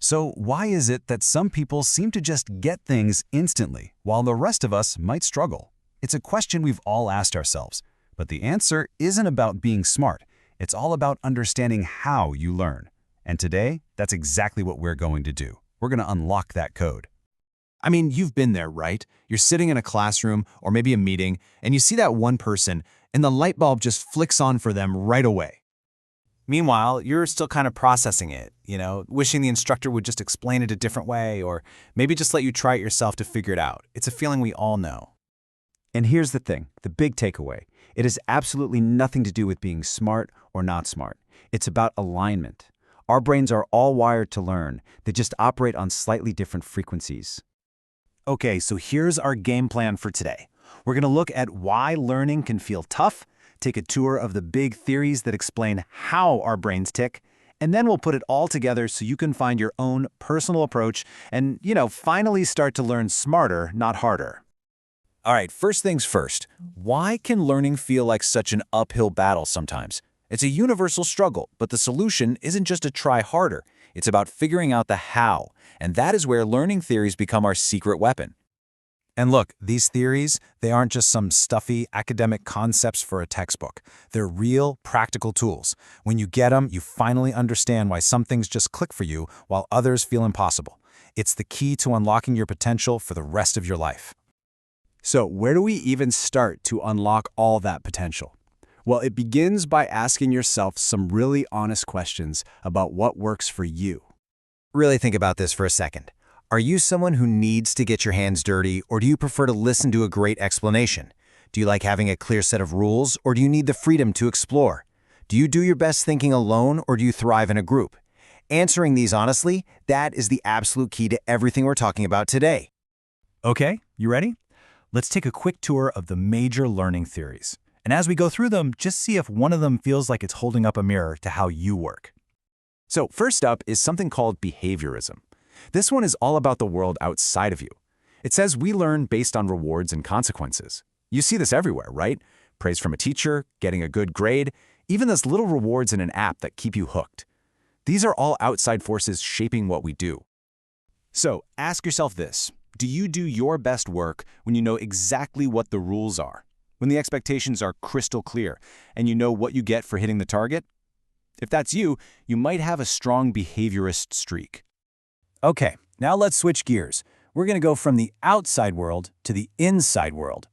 So why is it that some people seem to just get things instantly, while the rest of us might struggle? It's a question we've all asked ourselves, but the answer isn't about being smart. It's all about understanding how you learn. And today, that's exactly what we're going to do. We're going to unlock that code. I mean, you've been there, right? You're sitting in a classroom or maybe a meeting, and you see that one person, and the light bulb just flicks on for them right away. Meanwhile, you're still kind of processing it, wishing the instructor would just explain it a different way, or maybe just let you try it yourself to figure it out. It's a feeling we all know. And here's the thing, the big takeaway. It has absolutely nothing to do with being smart or not smart. It's about alignment. Our brains are all wired to learn. They just operate on slightly different frequencies. Okay, so here's our game plan for today. We're going to look at why learning can feel tough, take a tour of the big theories that explain how our brains tick, and then we'll put it all together so you can find your own personal approach and, finally start to learn smarter, not harder. All right, first things first. Why can learning feel like such an uphill battle sometimes? It's a universal struggle, but the solution isn't just to try harder. It's about figuring out the how, and that is where learning theories become our secret weapon. And look, these theories, they aren't just some stuffy academic concepts for a textbook. They're real, practical tools. When you get them, you finally understand why some things just click for you while others feel impossible. It's the key to unlocking your potential for the rest of your life. So where do we even start to unlock all that potential? Well, it begins by asking yourself some really honest questions about what works for you. Really think about this for a second. Are you someone who needs to get your hands dirty, or do you prefer to listen to a great explanation? Do you like having a clear set of rules, or do you need the freedom to explore? Do you do your best thinking alone, or do you thrive in a group? Answering these honestly, that is the absolute key to everything we're talking about today. Okay, you ready? Let's take a quick tour of the major learning theories. And as we go through them, just see if one of them feels like it's holding up a mirror to how you work. So first up is something called behaviorism. This one is all about the world outside of you. It says we learn based on rewards and consequences. You see this everywhere, right? Praise from a teacher, getting a good grade, even those little rewards in an app that keep you hooked. These are all outside forces shaping what we do. So ask yourself this. Do you do your best work when you know exactly what the rules are? When the expectations are crystal clear and you know what you get for hitting the target? If that's you, you might have a strong behaviorist streak. Okay, now let's switch gears. We're going to go from the outside world to the inside world.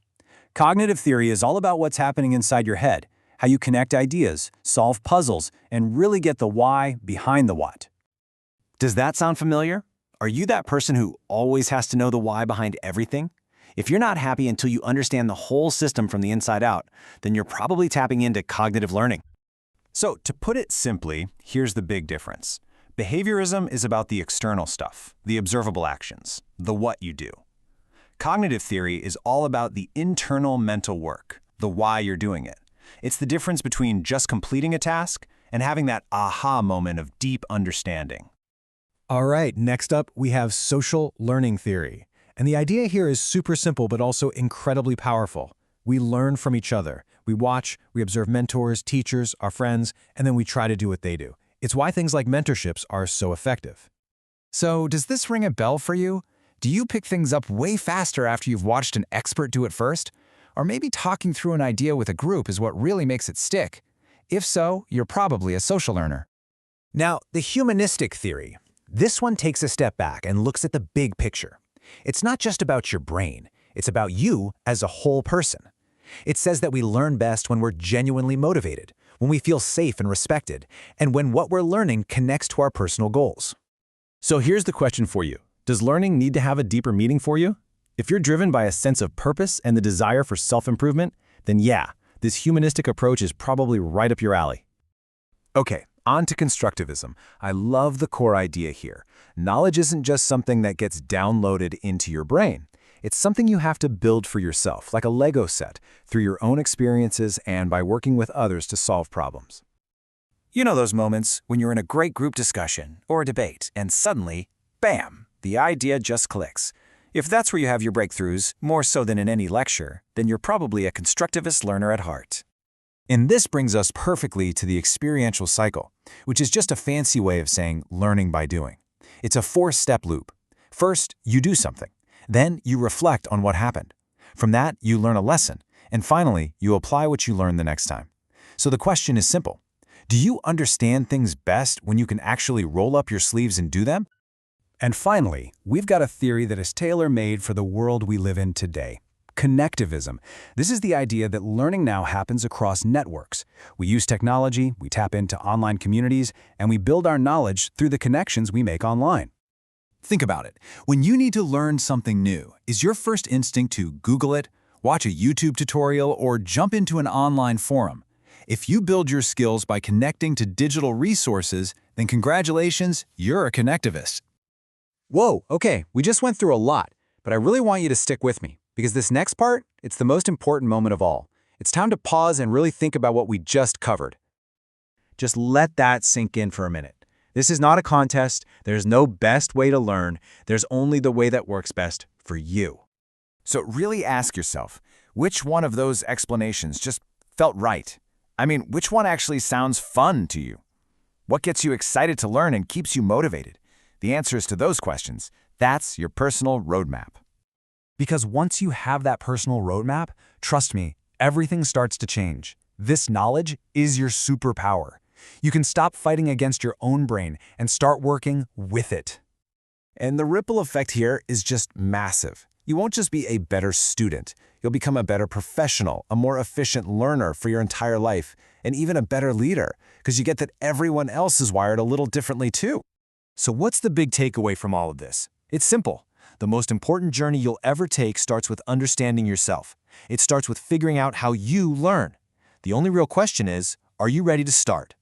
Cognitive theory is all about what's happening inside your head, how you connect ideas, solve puzzles, and really get the why behind the what. Does that sound familiar? Are you that person who always has to know the why behind everything? If you're not happy until you understand the whole system from the inside out, then you're probably tapping into cognitive learning. So, to put it simply, here's the big difference. Behaviorism is about the external stuff, the observable actions, the what you do. Cognitive theory is all about the internal mental work, the why you're doing it. It's the difference between just completing a task and having that aha moment of deep understanding. All right, next up, we have social learning theory. And the idea here is super simple, but also incredibly powerful. We learn from each other. We watch, we observe mentors, teachers, our friends, and then we try to do what they do. It's why things like mentorships are so effective. So, does this ring a bell for you? Do you pick things up way faster after you've watched an expert do it first? Or maybe talking through an idea with a group is what really makes it stick? If so, you're probably a social learner. Now, the humanistic theory. This one takes a step back and looks at the big picture. It's not just about your brain. It's about you as a whole person. It says that we learn best when we're genuinely motivated, when we feel safe and respected, and when what we're learning connects to our personal goals. So here's the question for you. Does learning need to have a deeper meaning for you? If you're driven by a sense of purpose and the desire for self-improvement, then yeah, this humanistic approach is probably right up your alley. Okay, on to constructivism. I love the core idea here. Knowledge isn't just something that gets downloaded into your brain. It's something you have to build for yourself, like a Lego set, through your own experiences and by working with others to solve problems. You know those moments when you're in a great group discussion or a debate and suddenly, bam, the idea just clicks. If that's where you have your breakthroughs, more so than in any lecture, then you're probably a constructivist learner at heart. And this brings us perfectly to the experiential cycle, which is just a fancy way of saying learning by doing. It's a four-step loop. First, you do something. Then you reflect on what happened. From that, you learn a lesson. And finally, you apply what you learn the next time. So the question is simple. Do you understand things best when you can actually roll up your sleeves and do them? And finally, we've got a theory that is tailor-made for the world we live in today. Connectivism. This is the idea that learning now happens across networks. We use technology, we tap into online communities, and we build our knowledge through the connections we make online. Think about it. When you need to learn something new, is your first instinct to Google it, watch a YouTube tutorial, or jump into an online forum? If you build your skills by connecting to digital resources, then congratulations, you're a connectivist. Whoa, okay, we just went through a lot, but I really want you to stick with me, because this next part, it's the most important moment of all. It's time to pause and really think about what we just covered. Just let that sink in for a minute. This is not a contest. There's no best way to learn. There's only the way that works best for you. So really ask yourself, which one of those explanations just felt right? I mean, which one actually sounds fun to you? What gets you excited to learn and keeps you motivated? The answers to those questions, that's your personal roadmap. Because once you have that personal roadmap, trust me, everything starts to change. This knowledge is your superpower. You can stop fighting against your own brain and start working with it. And the ripple effect here is just massive. You won't just be a better student. You'll become a better professional, a more efficient learner for your entire life, and even a better leader, because you get that everyone else is wired a little differently too. So what's the big takeaway from all of this? It's simple. The most important journey you'll ever take starts with understanding yourself. It starts with figuring out how you learn. The only real question is, are you ready to start?